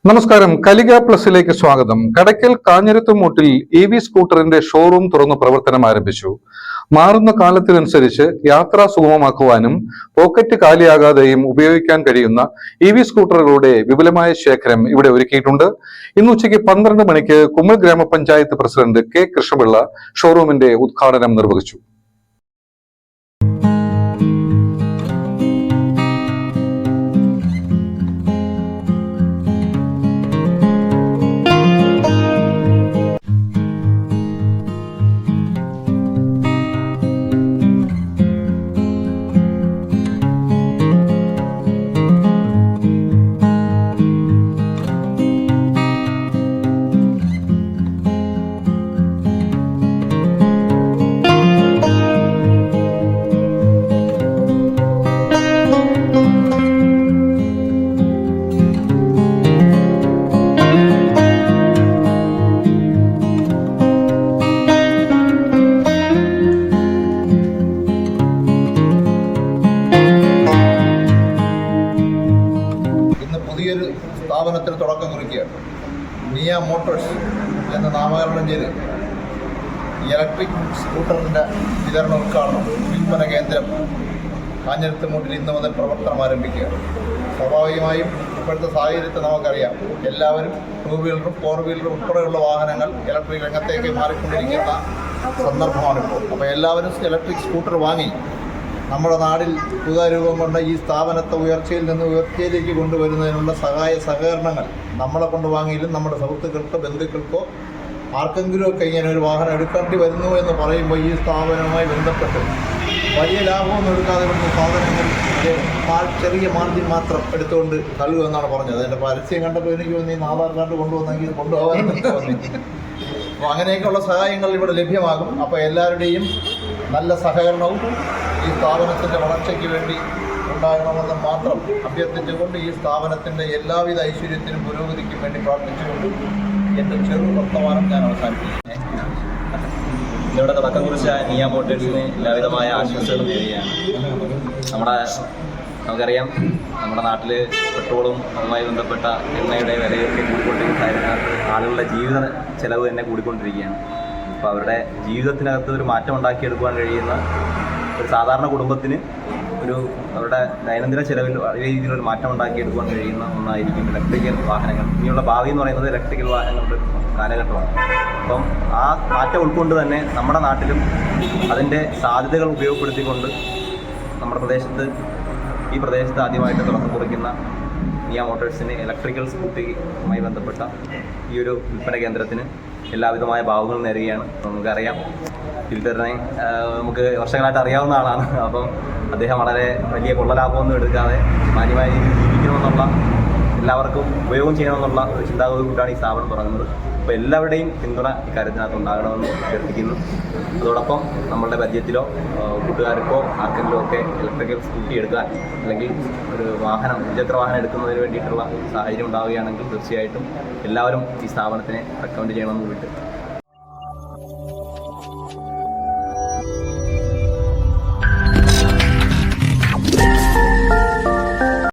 നമസ്കാരം. കലിക പ്ലസിലേക്ക് സ്വാഗതം. Kadakkal കാഞ്ഞിരത്തുമൂട്ടിൽ EV സ്കൂട്ടറിന്റെ showroom തുറന്ന് പ്രവർത്തനം ആരംഭിച്ചു. മാറുന്ന കാലത്തിനനുസരിച്ച് യാത്ര സുഗമമാക്കുവാനും പോക്കറ്റ് കാലിയാകാതെയും ഉപയോഗിക്കാൻ കഴിയുന്ന EV സ്കൂട്ടറുകളുടെ വിപുലമായ ശേഖരം ഇവിടെ ഒരുക്കിയിട്ടുണ്ട്. ഇന്ന് ഉച്ചയ്ക്ക് 12 മണിക്ക് കുമ്മൽ ഗ്രാമപഞ്ചായത്ത് പ്രസിഡന്റ് K കൃഷ്ണപിള്ള ഷോറൂമിന്റെ ഉദ്ഘാടനം നിർവഹിച്ചു. പുതിയൊരു സ്ഥാപനത്തിന് തുടക്കം കുറിക്കുകയാണ്. നിയ മോട്ടോഴ്സ് എന്ന നാമകരണം ചെയ്ത് ഇലക്ട്രിക് സ്കൂട്ടറിൻ്റെ വിതരണ ഉദ്ഘാടനം വിൽപ്പന കേന്ദ്രം കാഞ്ഞിരത്തുമൂട്ടിൽ ഇന്ന് മുതൽ പ്രവർത്തനം ആരംഭിക്കുകയാണ്. സ്വാഭാവികമായും ഇപ്പോഴത്തെ സാഹചര്യത്തെ നമുക്കറിയാം. എല്ലാവരും 2 വീലറും 4 വീലറും ഉൾപ്പെടെയുള്ള വാഹനങ്ങൾ ഇലക്ട്രിക് രംഗത്തേക്ക് മാറിക്കൊണ്ടിരിക്കുന്ന സന്ദർഭമാണിപ്പോൾ. അപ്പോൾ എല്ലാവരും ഇലക്ട്രിക് സ്കൂട്ടർ വാങ്ങി നമ്മുടെ നാടിൽ പുതുരൂപം കൊണ്ട ഈ സ്ഥാപനത്തെ ഉയർച്ചയിൽ നിന്ന് ഉയർച്ചയിലേക്ക് കൊണ്ടുവരുന്നതിനുള്ള സഹകരണങ്ങൾ നമ്മളെ കൊണ്ട് വാങ്ങിയാലും നമ്മുടെ സുഹൃത്തുക്കൾക്കോ ബന്ധുക്കൾക്കോ ആർക്കെങ്കിലുമൊക്കെ ഇങ്ങനെ ഒരു വാഹനം എടുക്കേണ്ടി വരുന്നു എന്ന് പറയുമ്പോൾ ഈ സ്ഥാപനവുമായി ബന്ധപ്പെട്ട് വലിയ ലാഭമൊന്നും എടുക്കാതെ വരുന്ന സാധനങ്ങൾ ചെറിയ മാർജിൻ മാത്രം എടുത്തുകൊണ്ട് നൽകുമെന്നാണ് പറഞ്ഞത്. അതിൻ്റെ പരസ്യം കണ്ടപ്പോൾ എനിക്ക് തോന്നി ആധാർ കാർഡ് കൊണ്ടുവന്നെങ്കിൽ കൊണ്ടുപോകാൻ തോന്നി. അപ്പോൾ അങ്ങനെയൊക്കെയുള്ള സഹായങ്ങൾ ഇവിടെ ലഭ്യമാകും. അപ്പോൾ എല്ലാവരുടെയും നല്ല സഹകരണവും ഈ സ്ഥാപനത്തിൻ്റെ വളർച്ചയ്ക്ക് വേണ്ടി ഉണ്ടാകണമെന്ന് മാത്രം അഭ്യർത്ഥിച്ചുകൊണ്ട് ഈ സ്ഥാപനത്തിൻ്റെ എല്ലാവിധ ഐശ്വര്യത്തിനും പുരോഗതിക്കും വേണ്ടി പ്രാർത്ഥിച്ചുകൊണ്ട് എൻ്റെ ചെറു വർത്തമാനം ഞാൻ അവസാനിപ്പിക്കുന്നു. ഇവിടെ തുടക്കം കുറിച്ച നിയ മോട്ടോഴ്സിന് എല്ലാവിധമായ ആശംസകൾ നേരുകയാണ്. നമുക്കറിയാം, നമ്മുടെ നാട്ടിൽ പെട്രോളും അതുമായി ബന്ധപ്പെട്ട എണ്ണയുടെ വിലയൊക്കെ കൂടിക്കൊണ്ടിരിക്കുന്നതിനകത്ത് ആളുകളുടെ ജീവിത ചെലവ് തന്നെ കൂടിക്കൊണ്ടിരിക്കുകയാണ്. അപ്പോൾ അവരുടെ ജീവിതത്തിനകത്ത് ഒരു മാറ്റം ഉണ്ടാക്കിയെടുക്കുവാൻ കഴിയുന്ന ഒരു സാധാരണ കുടുംബത്തിന് അവരുടെ ദൈനംദിന ചെലവിൽ വലിയ രീതിയിലൊരു മാറ്റം ഉണ്ടാക്കിയെടുക്കുവാൻ കഴിയുന്ന ഒന്നായിരിക്കും ഇലക്ട്രിക്കൽ വാഹനങ്ങൾ. ഇനിയുള്ള ഭാവി എന്ന് പറയുന്നത് ഇലക്ട്രിക്കൽ വാഹനങ്ങളുടെ കാലഘട്ടമാണ്. അപ്പം ആ മാറ്റം ഉൾക്കൊണ്ട് തന്നെ നമ്മുടെ നാട്ടിലും അതിൻ്റെ സാധ്യതകൾ ഉപയോഗപ്പെടുത്തിക്കൊണ്ട് നമ്മുടെ ഈ പ്രദേശത്ത് ആദ്യമായിട്ട് തുറന്നു കുറിക്കുന്ന നിയ മോട്ടോഴ്സിന് ഇലക്ട്രിക്കൽ സ്കൂട്ടിയുമായി ബന്ധപ്പെട്ട ഈ ഒരു വിൽപ്പന കേന്ദ്രത്തിന് എല്ലാവിധമായ ഭാവങ്ങളും നേരുകയാണ്. നമുക്കറിയാം, ഫിൽറ്ററിനെ നമുക്ക് വർഷങ്ങളായിട്ട് അറിയാവുന്ന ആളാണ്. അപ്പം അദ്ദേഹം വളരെ വലിയ കൊള്ളലാഭമൊന്നും എടുക്കാതെ മാന്യമായ രീതിയിൽ ജീവിക്കണമെന്നുള്ള, എല്ലാവർക്കും ഉപയോഗം ചെയ്യണമെന്നുള്ള ഒരു ചിന്താഗതിയോടാണ് ഈ സ്ഥാപനം തുടങ്ങുന്നത്. അപ്പോൾ എല്ലാവരുടെയും പിന്തുണ ഇക്കാര്യത്തിനകത്ത് ഉണ്ടാകണമെന്ന് അഭ്യർത്ഥിക്കുന്നു. അതോടൊപ്പം നമ്മളുടെ ബഡ്ജറ്റിലോ കൂട്ടുകാർക്കോ ആർക്കെങ്കിലും ഒക്കെ ഇലക്ട്രിക്കൽ സ്കൂട്ടി എടുക്കാൻ അല്ലെങ്കിൽ ഒരു ഇരുചക്ര വാഹനം എടുക്കുന്നതിന് വേണ്ടിയിട്ടുള്ള സാഹചര്യം ഉണ്ടാവുകയാണെങ്കിൽ തീർച്ചയായിട്ടും എല്ലാവരും ഈ സ്ഥാപനത്തിനെ റെക്കമെൻഡ് ചെയ്യണമെന്ന് കൂടിയിട്ട്